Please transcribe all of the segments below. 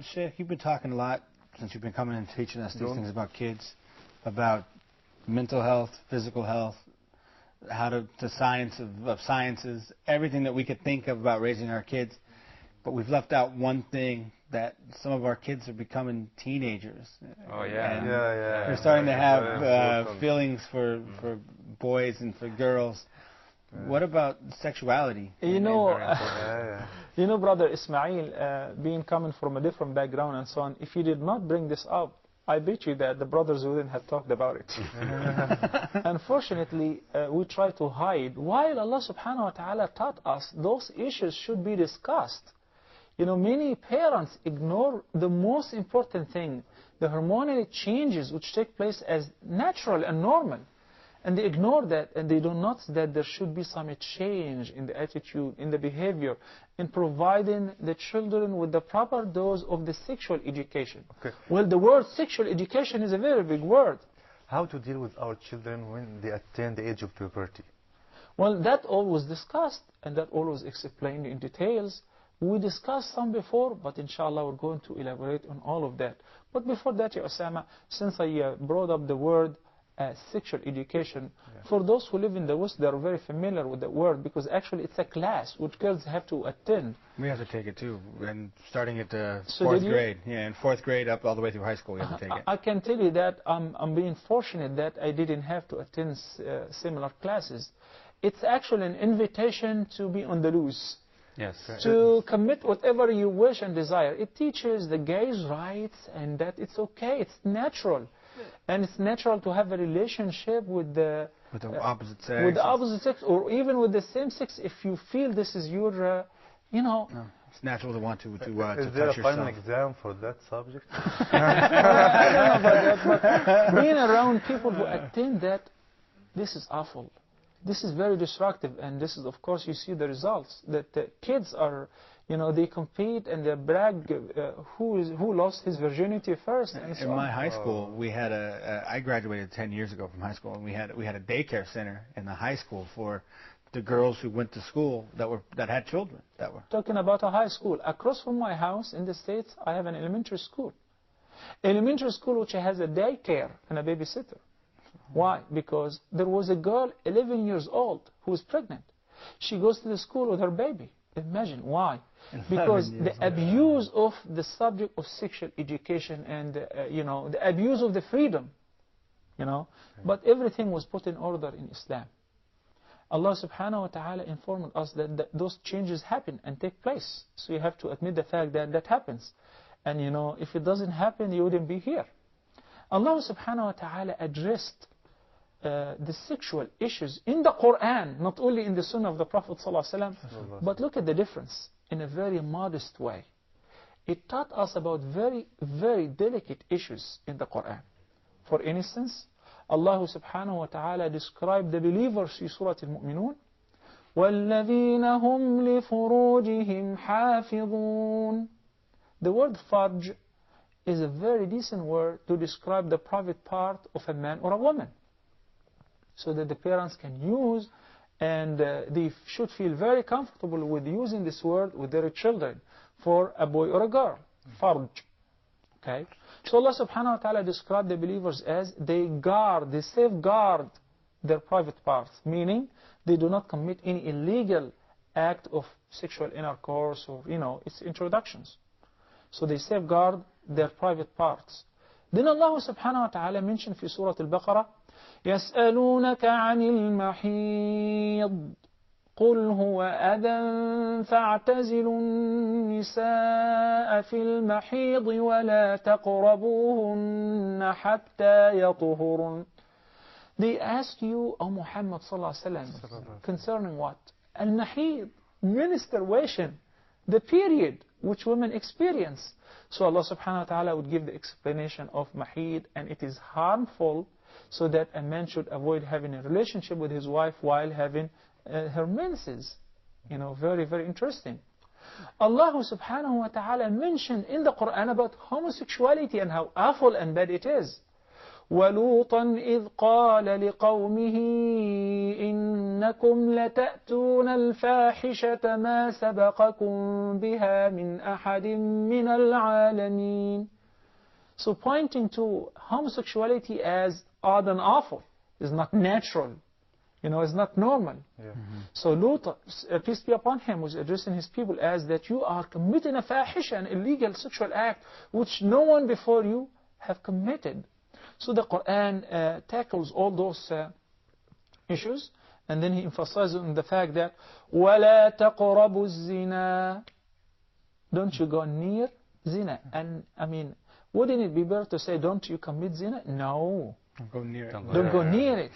Sheikh, you've been talking a lot since you've been coming and teaching us these things about kids, about mental health, physical health, how to the science of sciences, everything that we could think of about raising our kids. But we've left out one thing, that some of our kids are becoming teenagers. Oh, yeah. And Yeah. they're starting to have feelings for boys and for girls. What about sexuality? You know, Brother Ismail, being coming from a different background and so on, if you did not bring this up, I bet you that the brothers wouldn't have talked about it. Unfortunately, we try to hide. While Allah subhanahu wa ta'ala taught us those issues should be discussed. You know, many parents ignore the most important thing, the hormonal changes which take place as natural and normal. And they ignore that, and they do not see that there should be some change in the attitude, in the behavior, in providing the children with the proper dose of the sexual education. Okay. Well, the word sexual education is a very big word. How to deal with our children when they attain the age of puberty? Well, that always discussed, and that always explained in details. We discussed some before, but inshallah we're going to elaborate on all of that. But before that, Ya Osama, since I brought up the word sexual education, for those who live in the West, they're very familiar with the word, because actually it's a class which girls have to attend. We have to take it too, and starting at the fourth grade. Yeah, in fourth grade up all the way through high school, we have to take it. I can tell you that I'm being fortunate that I didn't have to attend similar classes. It's actually an invitation to be on the loose. Yes. To commit whatever you wish and desire. It teaches the gay's rights and that it's okay, it's natural. And it's natural to have a relationship with the opposite sex. With the opposite sex, or even with the same sex, if you feel this is your, you know. No, it's natural to want to Is touch there a yourself. final exam for that subject? I don't know about that, but being around people who attend that, this is awful. This is very destructive, and this is, of course, you see the results. That the kids are, you know, they compete and they brag who lost his virginity first. And so in my high school, we had I graduated 10 years ago from high school, and we had a daycare center in the high school for the girls who went to school that had children that were. Talking about a high school, across from my house in the States, I have an elementary school. Elementary school which has a daycare and a babysitter. Why? Because there was a girl, 11 years old, who was pregnant. She goes to the school with her baby. Imagine. Why? Because the abuse of the subject of sexual education and, you know, the abuse of the freedom, you know. But everything was put in order in Islam. Allah subhanahu wa ta'ala informed us that those changes happen and take place. So you have to admit the fact that that happens. And, you know, if it doesn't happen, you wouldn't be here. Allah subhanahu wa ta'ala addressed the sexual issues in the Quran, not only in the Sunnah of the Prophet ﷺ, but look at the difference, in a very modest way. It taught us about very, very delicate issues in the Quran. For instance, Allah subhanahu wa ta'ala described the believers in Surah Al-Mu'minun, وَالَّذِينَ هُمْ لِفُرُوجِهِمْ حَافِظُونَ. The word farj is a very decent word to describe the private part of a man or a woman, so that the parents can use, and they should feel very comfortable with using this word with their children for a boy or a girl. Farj. Okay? So Allah subhanahu wa ta'ala described the believers as they safeguard their private parts, meaning they do not commit any illegal act of sexual intercourse or, you know, its introductions. So they safeguard their private parts. Then Allah subhanahu wa ta'ala mentioned in Surah Al-Baqarah, يَسْأَلُونَكَ عَنِ الْمَحِيضِ قُلْ هُوَ أَذًى فَاعْتَزِلُوا النِّسَاءَ فِي الْمَحِيضِ وَلَا تَقْرَبُوهُنَّ حَتَّى يَطْهُرْنَ. They ask you, O Muhammad sallallahu alaihi wasallam, concerning what? Al-Mahid, menstruation, the period which women experience. So Allah subhanahu wa ta'ala would give the explanation of Mahid, and it is harmful, so that a man should avoid having a relationship with his wife while having her menses. You know, very, very interesting. Allah subhanahu wa ta'ala mentioned in the Quran about homosexuality and how awful and bad it is. وَلُوطًا إِذْ قَالَ لِقَوْمِهِ إِنَّكُمْ لَتَأْتُونَ الْفَاحِشَةَ مَا سَبَقَكُمْ بِهَا مِنْ أَحَدٍ مِنَ الْعَالَمِينَ. So pointing to homosexuality as odd and awful is not natural. It's not normal. Yeah. So Lut, peace be upon him, was addressing his people as that you are committing a fahisha, an illegal sexual act, which no one before you have committed. So the Quran tackles all those issues, and then he emphasizes on the fact that وَلَا تَقْرَبُوا الزِّنَا. Don't you go near zina. And I mean, wouldn't it be better to say, don't you commit zina? No. Don't go near it. Don't go near it.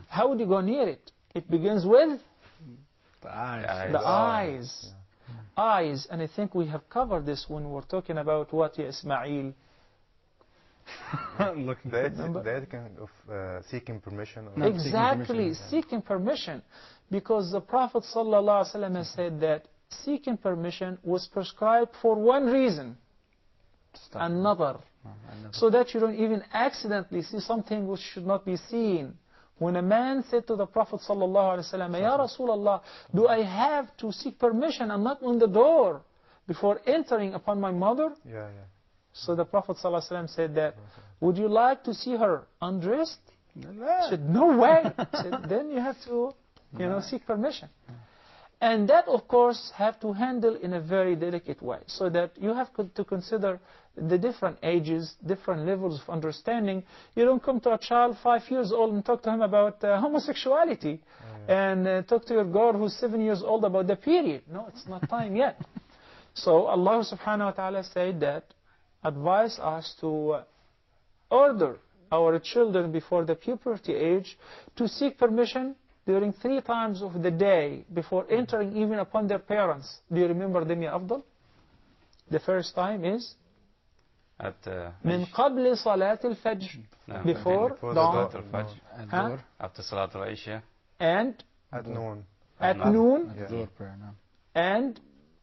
How would you go near it? It begins with The eyes. the eyes. Eyes. And I think we have covered this when we were talking about what, ya Ismail? Looking The etiquette of seeking permission. No. Exactly, seeking permission. Because the Prophet ﷺ has said that seeking permission was prescribed for one reason, another. So that you don't even accidentally see something which should not be seen. When a man said to the Prophet ﷺ, Ya Rasulullah, do I have to seek permission and knock on the door before entering upon my mother? Yeah. So the Prophet ﷺ said that, would you like to see her undressed? He said, no way. He said, then you have to, seek permission. And that, of course, have to handle in a very delicate way, so that you have to consider the different ages, different levels of understanding. You don't come to a child 5 years old and talk to him about homosexuality, and talk to your girl who's 7 years old about the period. No, it's not time yet. So Allah subhanahu wa ta'ala said that, advise us to order our children before the puberty age to seek permission during 3 times of the day before entering even upon their parents. Do you remember them, Ya Afdal? The first time is من قبل صلاة الفجر, before dawn, after Salat al-Isha, and at noon, and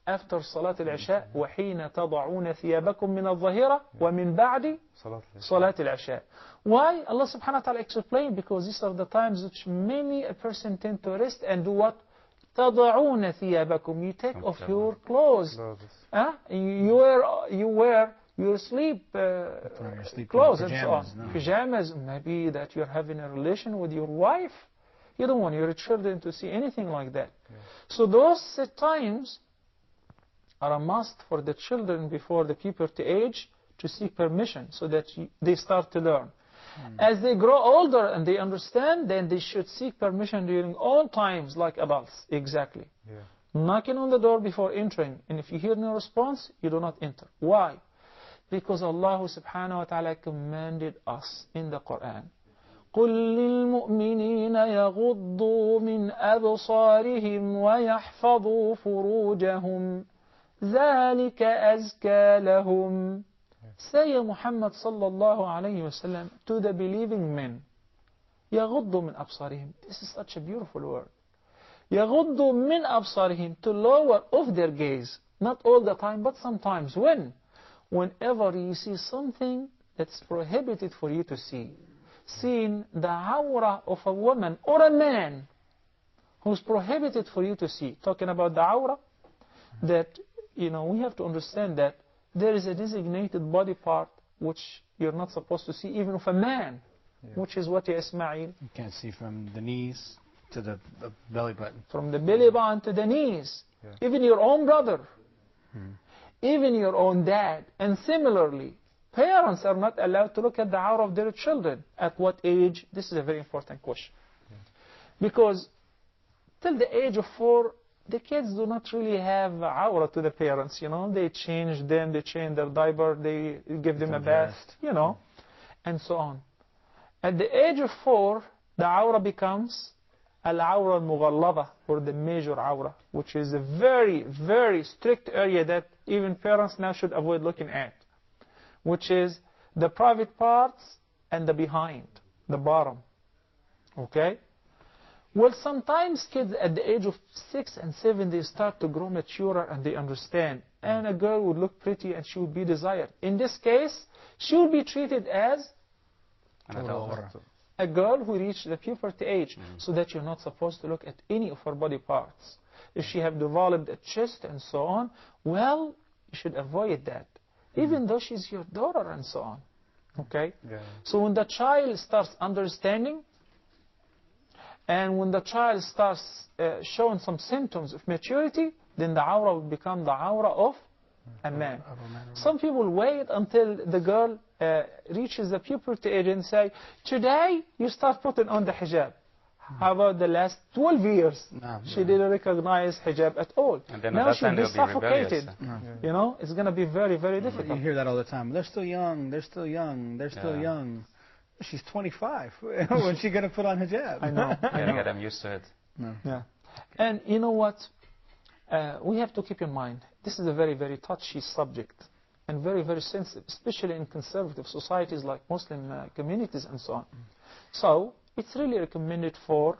after صلاة العشاء, وحين تضعون ثيابكم من الظهيرة ومن بعد صلاة العشاء. Why? Allah subhanahu wa ta'ala explained, because these are the times which many a person tend to rest and do what? تضعون ثيابكم. You take off your clothes. You wear your sleep clothes and so on. Pajamas. Maybe that you're having a relation with your wife. You don't want your children to see anything like that. So those times are a must for the children before the puberty age to seek permission, so that they start to learn. As they grow older and they understand, then they should seek permission during all times like adults. Exactly. Knocking on the door before entering, and if you hear no response, you do not enter. Why? Because Allah subhanahu wa ta'ala commanded us in the Quran, قُلْ لِلْمُؤْمِنِينَ يَغُضُّوا مِنْ أَبْصَارِهِمْ وَيَحْفَظُوا فُرُوجَهُمْ ذَلِكَ أَزْكَى لَهُمْ. Say Muhammad sallallahu alayhi wa sallam to the believing men, يَغُضُّوا مِنْ أَبْصَارِهِمْ. This is such a beautiful word. يَغُضُّوا مِنْ أَبْصَارِهِمْ, to lower off their gaze. Not all the time, but sometimes. When? Whenever you see something that's prohibited for you to see. Seeing the awra of a woman or a man who's prohibited for you to see. Talking about the awra, that, we have to understand that there is a designated body part which you're not supposed to see, even of a man, which is what, Ya Ismail? You can't see from the knees to the belly button. From the belly button to the knees. Even your own brother. Even your own dad. And similarly, parents are not allowed to look at the awra of their children. At what age? This is a very important question. Because till the age of 4, the kids do not really have awra to the parents, They change them, they change their diaper, they give them a bath, and so on. At the age of 4, the awra becomes al-awra al-mughallada, or the major awra, which is a very, very strict area that even parents now should avoid looking at, which is the private parts and the behind, the bottom. Okay? Well, sometimes kids at the age of 6 and 7, they start to grow maturer and they understand. And a girl would look pretty and she would be desired. In this case, she will be treated as A girl who reached the puberty age, so that you're not supposed to look at any of her body parts. If she have developed a chest and so on, well, you should avoid that, even though she's your daughter and so on. Okay? Yeah. So when the child starts understanding, and when the child starts showing some symptoms of maturity, then the aura will become the aura of a man. Some people wait until the girl reaches the puberty age and say, today you start putting on the hijab. How about the last 12 years? She didn't recognize hijab at all. And then now at that she'll time be they'll be suffocated. rebellious. You know, it's going to be very, very difficult. You hear that all the time. They're still young. They're still young. They're still young. She's 25. When's she going to put on hijab? I know. Yeah, get them used to it. Yeah. And you know what? We have to keep in mind, this is a very, very touchy subject and very, very sensitive, especially in conservative societies like Muslim communities and so on. So it's really recommended for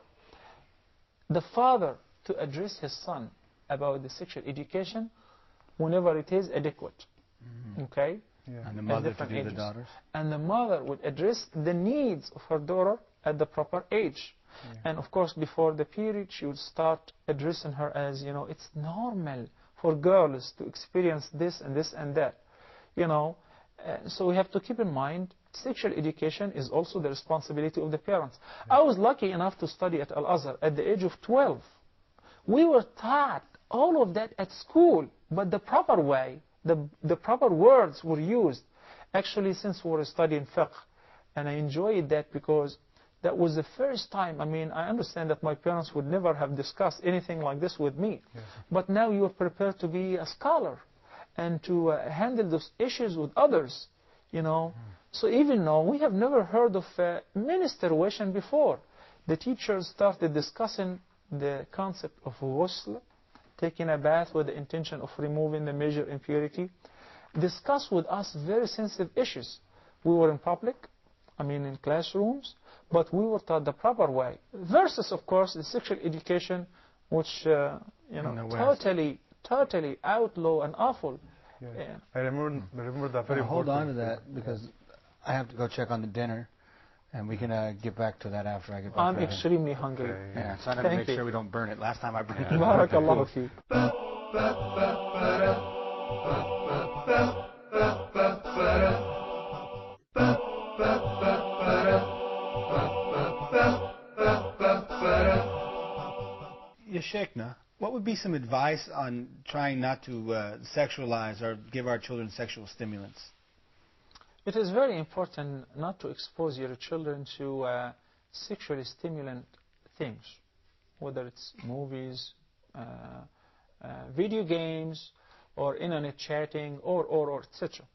the father to address his son about the sexual education whenever it is adequate. Okay? Yeah. And the mother to do the daughters. And the mother would address the needs of her daughter at the proper age. And of course, before the period, she would start addressing her as, you know, it's normal for girls to experience this and this and that. You know, so we have to keep in mind, sexual education is also the responsibility of the parents. I was lucky enough to study at Al-Azhar at the age of 12. We were taught all of that at school, but the proper way, the proper words were used. Actually, since we were studying fiqh, and I enjoyed that because that was the first time. I mean, I understand that my parents would never have discussed anything like this with me. But now you are prepared to be a scholar and to handle those issues with others, you know. So even though we have never heard of menstruation before, the teachers started discussing the concept of ghusl, taking a bath with the intention of removing the major impurity, discuss with us very sensitive issues. We were in public, I mean in classrooms, but we were taught the proper way. Versus, of course, the sexual education, which, you know, totally outlaw and awful. Yeah. I remember that very hold on to that, because I have to go check on the dinner, and we can get back to that after I get back. I'm extremely hungry. Yeah, so I got to make sure we don't burn it. Last time I burned it. Barakallahu feek. Ya Sheikhna, what would be some advice on trying not to sexualize or give our children sexual stimulants? It is very important not to expose your children to sexually stimulant things, whether it's movies, video games, or internet chatting, or etc.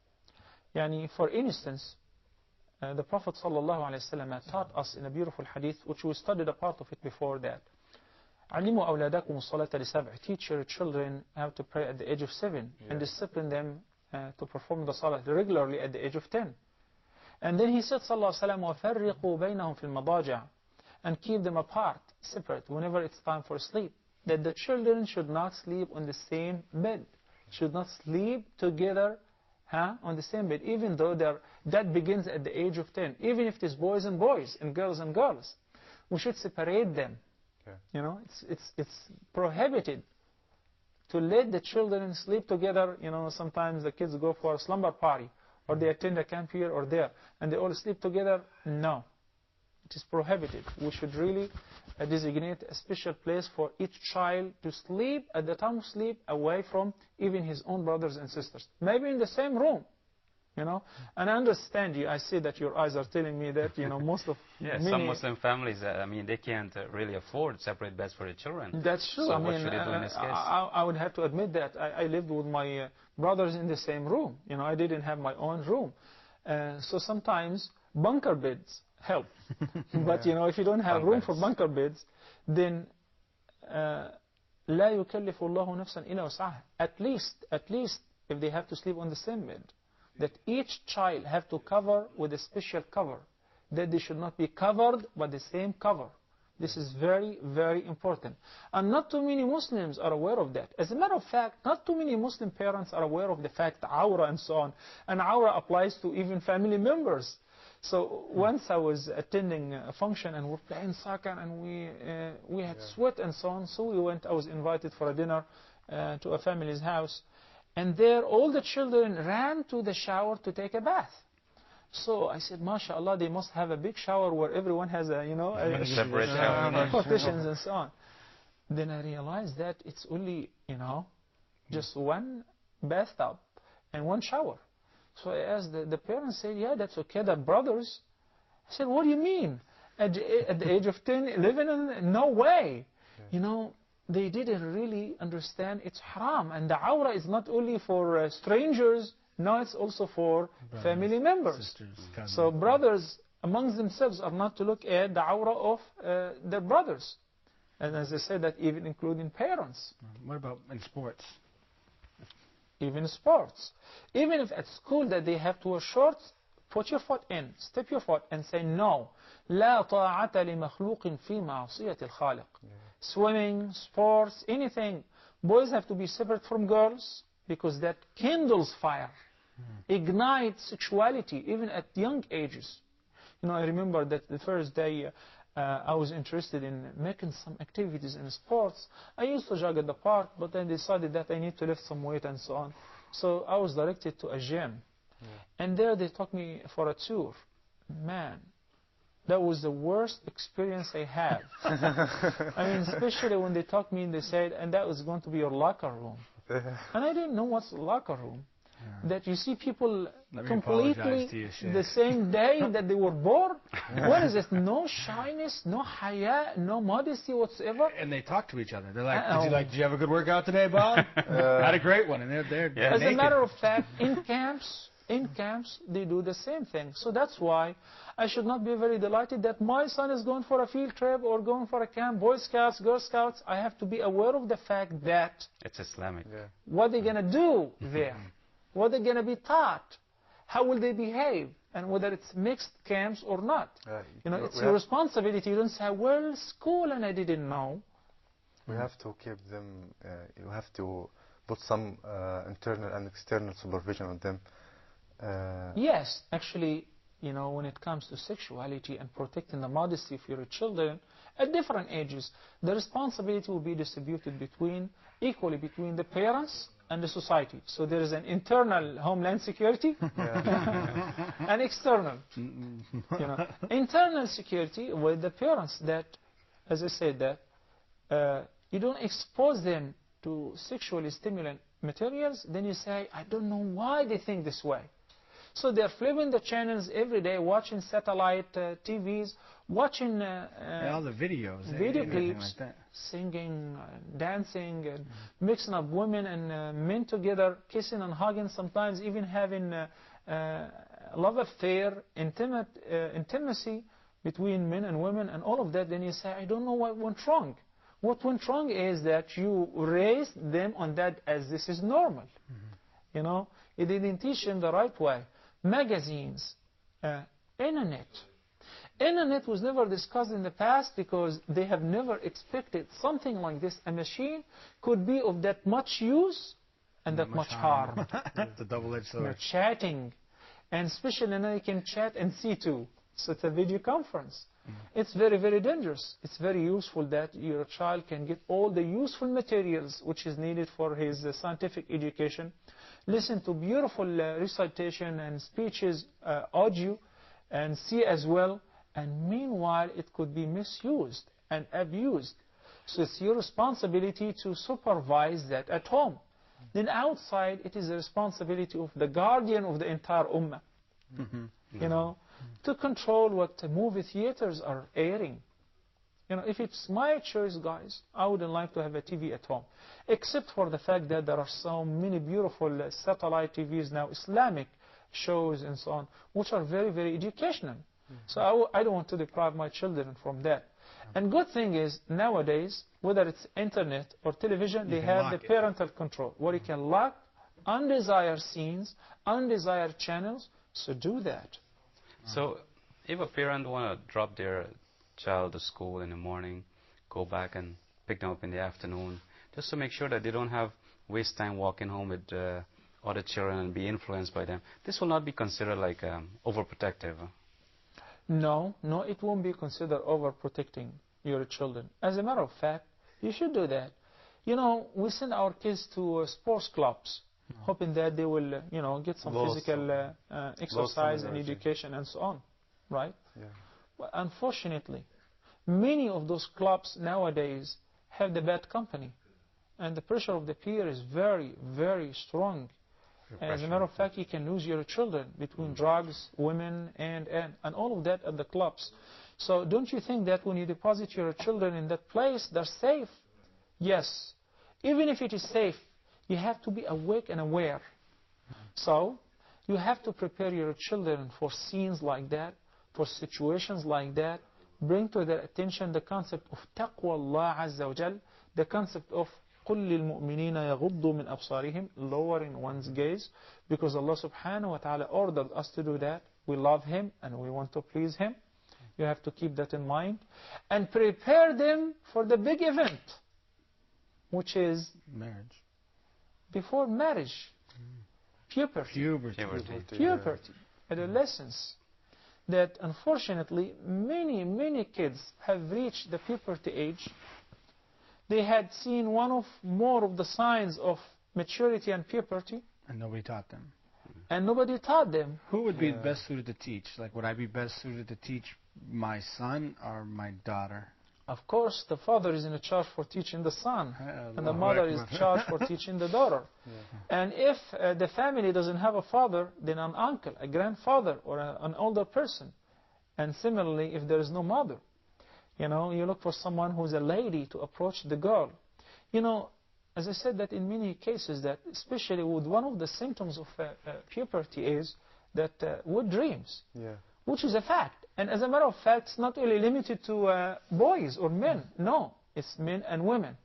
Yani, for instance, the Prophet ﷺ taught us in a beautiful hadith, which we studied a part of it before that. علموا أولادكم الصلاة لسبع. Teach your children how to pray at the age of 7 and discipline them to perform the salah regularly at the age of 10. And then he said, sallallahu alaihi wasallam, وَفَرِّقُوا بَيْنَهُمْ فِي الْمَضَاجِعِ, and keep them apart, separate, whenever it's time for sleep. That the children should not sleep on the same bed, should not sleep together on the same bed, even though that begins at the age of 10. Even if it is boys and boys and girls, we should separate them. You know, it's prohibited to let the children sleep together. You know, sometimes the kids go for a slumber party, or they attend a camp here or there, and they all sleep together. No, it is prohibited. We should really designate a special place for each child to sleep at the time of sleep, away from even his own brothers and sisters. Maybe in the same room. You know, and I understand you. I see that your eyes are telling me that, you know, most of some Muslim families, I mean, they can't really afford separate beds for their children. That's true. So I what mean, should they do in this case? I would have to admit that I lived with my brothers in the same room. You know, I didn't have my own room, so sometimes bunker beds help. But you know, if you don't have room for bunker beds, then لا يكلف الله نفسا إلا وسعها. At least if they have to sleep on the same bed, that each child have to cover with a special cover, that they should not be covered by the same cover. This is very, very important. And not too many Muslims are aware of that. As a matter of fact, not too many Muslim parents are aware of the fact, awra and so on. And awra applies to even family members. So once I was attending a function and we're playing soccer and we had sweat and so on. So we went. I was invited for a dinner to a family's house, and there all the children ran to the shower to take a bath. So I said, MashaAllah, they must have a big shower where everyone has a separate shower. partitions and so on. Then I realized that it's only just one bathtub and one shower. So I asked the parents, said, yeah, that's okay, they're brothers. I said, what do you mean? At the age of 10, 11, no way. They didn't really understand it's haram. And the awrah is not only for strangers, no, it's also for family members. Sisters, cousins. So brothers amongst themselves are not to look at the awrah of their brothers. And as I said, that even including parents. What about in sports? Even sports. Even if at school that they have to wear shorts, put your foot in, step your foot and say no. لا طاعة لمخلوق في معصية الخالق. Swimming, sports, anything. Boys have to be separate from girls because that kindles fire, ignites sexuality even at young ages. I remember that the first day I was interested in making some activities in sports. I used to jog at the park, but then decided that I need to lift some weight and so on. So I was directed to a gym. And there they took me for a tour. Man, that was the worst experience I had. I mean, especially when they took me and they said, and that was going to be your locker room. And I didn't know what's a locker room. That you see people completely the same day that they were born. What is this? No shyness, no haya, no modesty whatsoever. And they talk to each other. They're like, did you have a good workout today, Bob? Had a great one. And they're As naked. a matter of fact, in camps, they do the same thing. So that's why I should not be very delighted that my son is going for a field trip or going for a camp, Boy Scouts, Girl Scouts. I have to be aware of the fact that It's Islamic. what they're going to do there, what they're going to be taught, how will they behave, and whether it's mixed camps or not. It's your responsibility. You don't say, well, school and I didn't know. We have to keep them, you have to put some internal and external supervision on them. Yes, actually, when it comes to sexuality and protecting the modesty of your children at different ages, the responsibility will be distributed equally between the parents and the society. So there is an internal homeland security and external. Internal security with the parents that, as I said, that you don't expose them to sexually stimulant materials, then you say, I don't know why they think this way. So they're flipping the channels every day, watching satellite TVs, watching all the videos, video clips, like that. singing, dancing, and mixing up women and men together, kissing and hugging, sometimes even having love affair, intimacy between men and women, and all of that. Then you say, I don't know what went wrong. What went wrong is that you raised them on that as this is normal. You didn't teach them the right way. Magazines, internet. Internet was never discussed in the past because they have never expected something like this. A machine could be of that much use and that much harm. It's a double-edged sword. Chatting, and especially now you can chat and see too. So it's a video conference. It's very, very dangerous. It's very useful that your child can get all the useful materials which is needed for his scientific education. Listen to beautiful recitation and speeches, audio, and see as well. And meanwhile, it could be misused and abused. So it's your responsibility to supervise that at home. Then outside, it is the responsibility of the guardian of the entire ummah. To control what movie theaters are airing. If it's my choice, guys, I wouldn't like to have a TV at home. Except for the fact that there are so many beautiful satellite TVs now, Islamic shows and so on, which are very, very educational. So I don't want to deprive my children from that. And good thing is, nowadays, whether it's internet or television, they have the parental control, where you can lock undesired scenes, undesired channels, so do that. So if a parent want to drop their child to school in the morning, go back and pick them up in the afternoon, just to make sure that they don't have waste time walking home with other children and be influenced by them, this will not be considered like overprotective. No, no, it won't be considered overprotecting your children. As a matter of fact, you should do that. You know, we send our kids to sports clubs, hoping that they will, you know, get some physical exercise and education and so on, right? Yeah. But unfortunately, many of those clubs nowadays have the bad company, and the pressure of the peer is very, very strong. As a matter of fact, you can lose your children between drugs, women, and all of that at the clubs. So don't you think that when you deposit your children in that place, they're safe? Yes. Even if it is safe, you have to be awake and aware. So you have to prepare your children for scenes like that, for situations like that. Bring to their attention the concept of taqwa Allah Azza wa Jal, the concept of قُلْ لِلْمُؤْمِنِينَ يَغُضُّوا مِنْ أَبْصَارِهِمْ, lowering one's gaze, because Allah subhanahu wa ta'ala ordered us to do that. We love Him and we want to please Him. You have to keep that in mind. And prepare them for the big event, which is Marriage. before marriage, puberty, adolescence. That unfortunately many kids have reached the puberty age. They had seen more of the signs of maturity and puberty, And nobody taught them. and nobody taught them. Who would be best suited to teach? Like, would I be best suited to teach my son or my daughter? Of course, the father is in charge for teaching the son, and the Allahu mother is Akbar. in charge for teaching the daughter. And if the family doesn't have a father, then an uncle, a grandfather, or an older person. And similarly, if there is no mother, you know, you look for someone who's a lady to approach the girl. You know, as I said, that in many cases, that especially with one of the symptoms of puberty is that with dreams, which is a fact. And as a matter of fact, it's not really limited to boys or men. No, it's men and women.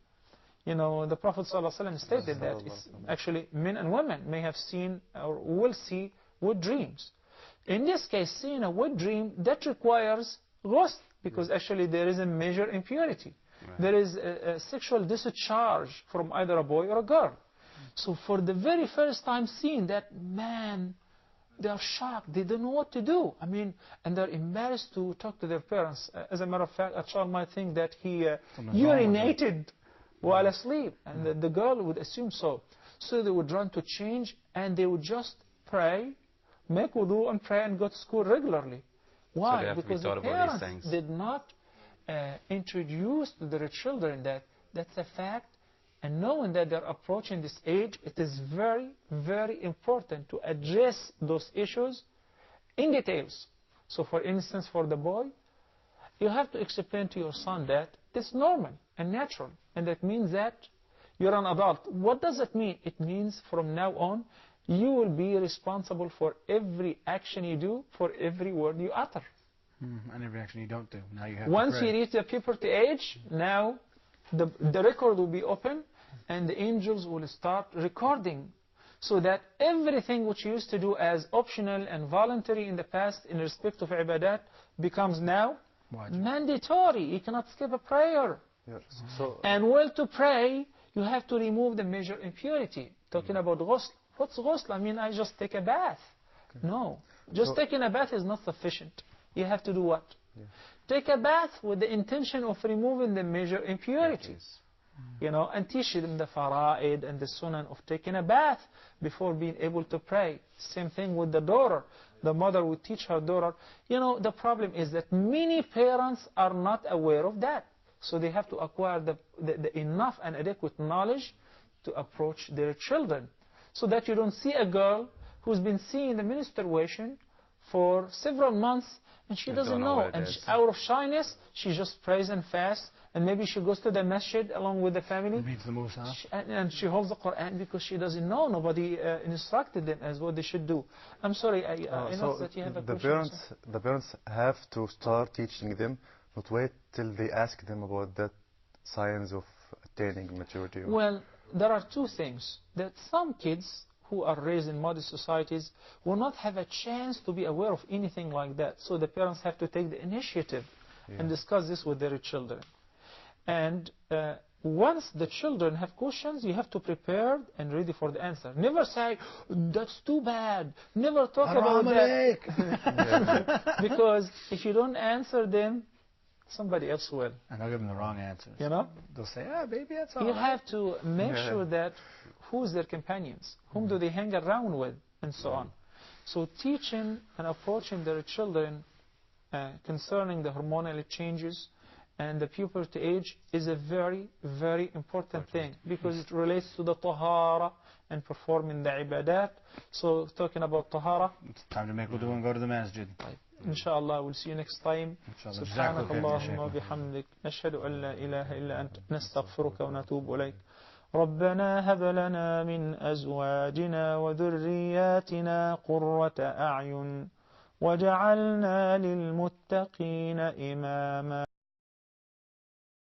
You know, the Prophet ﷺ stated that it's actually men and women may have seen or will see wet dreams. In this case, seeing a wet dream, that requires ghusl, because actually there is a major impurity. Right. There is a sexual discharge from either a boy or a girl. So for the very first time seeing that, man, they are shocked. They don't know what to do. I mean, and they're embarrassed to talk to their parents. As a matter of fact, a child might think that he urinated while asleep, and the girl would assume so. So they would run to change, and they would just pray, make wudu, and pray, and go to school regularly. Why? So because the parents did not introduce to their children that that's a fact. And knowing that they're approaching this age, it is very, very important to address those issues in details. So for instance, for the boy, you have to explain to your son that it's normal and natural. And that means that you're an adult. What does it mean? It means from now on, you will be responsible for every action you do, for every word you utter. And every action you don't do. Now you have Once to pray. you reach the puberty age, now the record will be open, and the angels will start recording, so that everything which you used to do as optional and voluntary in the past in respect of ibadat becomes now mandatory. You cannot skip a prayer. Yes. So, and while to pray, you have to remove the major impurity. Talking about ghusl. What's ghusl? I mean, I just take a bath. No. Just taking a bath is not sufficient. You have to do what? Take a bath with the intention of removing the major impurities. You know, and teach them the fara'id and the sunan of taking a bath before being able to pray. Same thing with the daughter. The mother would teach her daughter. You know, the problem is that many parents are not aware of that. So they have to acquire the enough and adequate knowledge to approach their children. So that you don't see a girl who's been seeing the menstruation for several months and she doesn't know. And out of shyness, she just prays and fasts. And maybe she goes to the masjid along with the family. And she holds the Quran because she doesn't know. Nobody instructed them as what they should do. I'm sorry, I know that you have a question. The parents have to start teaching them, not wait till they ask them about that signs of attaining maturity. Well, there are two things. That some kids who are raised in modern societies will not have a chance to be aware of anything like that. So the parents have to take the initiative and discuss this with their children. And once the children have questions, you have to prepare and ready for the answer. Never say, that's too bad. Never talk about that. Because if you don't answer them, somebody else will. And they'll give them the wrong answers. You know? They'll say, baby, that's all You right. have to make sure that who's their companions, whom do they hang around with, and so on. So teaching and approaching their children concerning the hormonal changes and the puberty age is a very, very important thing, because it relates to the tahara and performing the ibadat. So talking about tahara, It's time to make wudu and go to the masjid. inshallah, we'll see you next time. سبحانك اللهم وبحمدك نشهد أن لا إله إلا أنت نستغفرك ونتوب إليك. ربنا هب لنا من أزواجنا وذرياتنا قرة أعين وجعلنا للمتقين إماما.